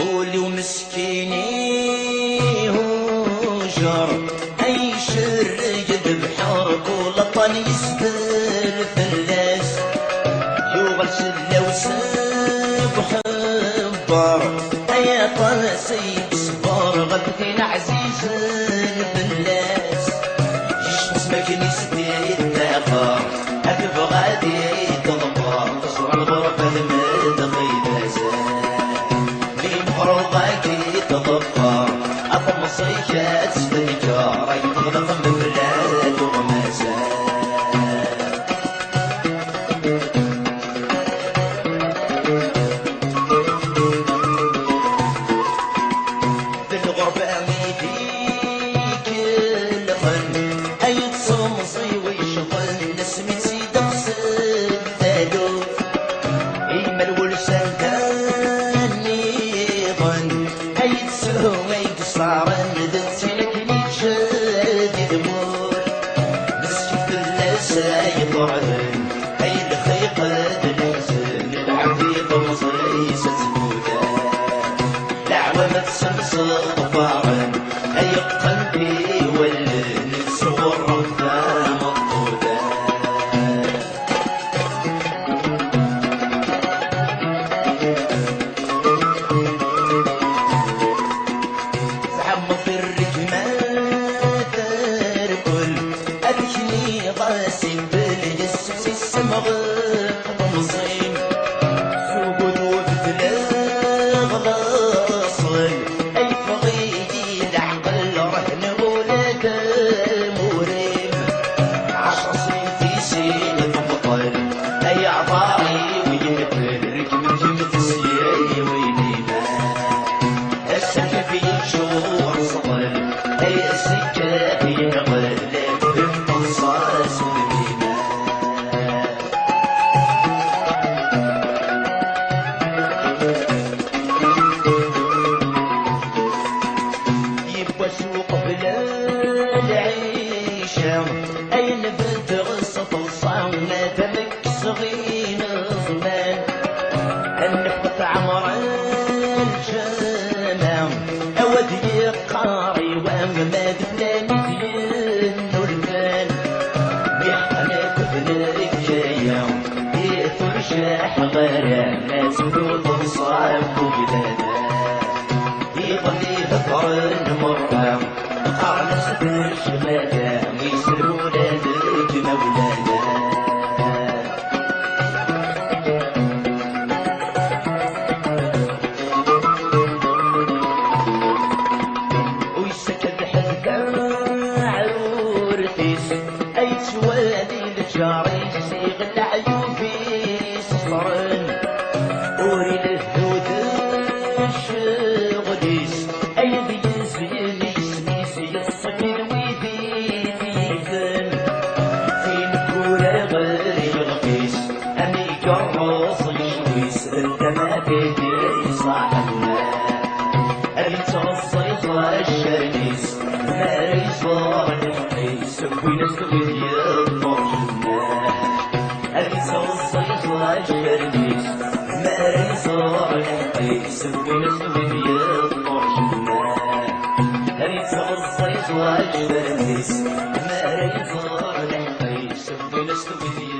هولي ومسكيني هوجر اي شرق بحرك ولطن يسبل فلاس يوغل شلة وسب وحبر اي طاسي بصبر غبتين عزيز البلاس جيش اسمك نسبي التاخر اكب غادي تضبر تصرع الغرفة المدغي فرضك تضفر أطم صيحة سبيكار يطلق من بلاد وغمازات بالغربة ميديك الغن أي تصمصي ويشغل نسمي سيدة قصد ثالوث إيما الولسان صار ندمتي لكني تشادي دمور مسكت اللاسا يطرعن اي الخيقة الحزن العبدي طمصيسة تموتا العوامة تسمسل طفارن اي قلبي ولن صور رفا مطودا غاسم بالجسس السمغ مصيم سوقد وبتلاغ غاصل اي فغيدي العقل رهن ولاد موريم 10 سنين في سنة بطل اي عطاري وينبل ركب جمت السياي وينيما السكة في شور صغل اي السكة في نغل وسوق بلا العيشة أي نبت غصة الصونة تمك صغير زمان النفقة عمر الجمام أودي قاري وما دفلاني دين الفان بيحقنك بنرجايا يفرشاح غير ناس بلوط صعب وبلادا يظلي فكرن مرة قرن سبر شمادا ويسروا لادك مولانا ويسكت حذكا عرورتيس أي توالي الجاري سيغ العيوفيس صرن وري الهدود الشغديس أي بيزيني سميسي الصكين ويديني فين كورة غير الغيس أمي كرص يشويس انت ما بدي صاحبنا أبي تصيص الشرنيس ما يصار الحيس وينس ويدي الطرشنا أبي تصيص الشرنيس ما يصار الحيس وينس ويدي الطرشنا أبي تصيص الشرنيس ما يصار الحيس وينس ويدي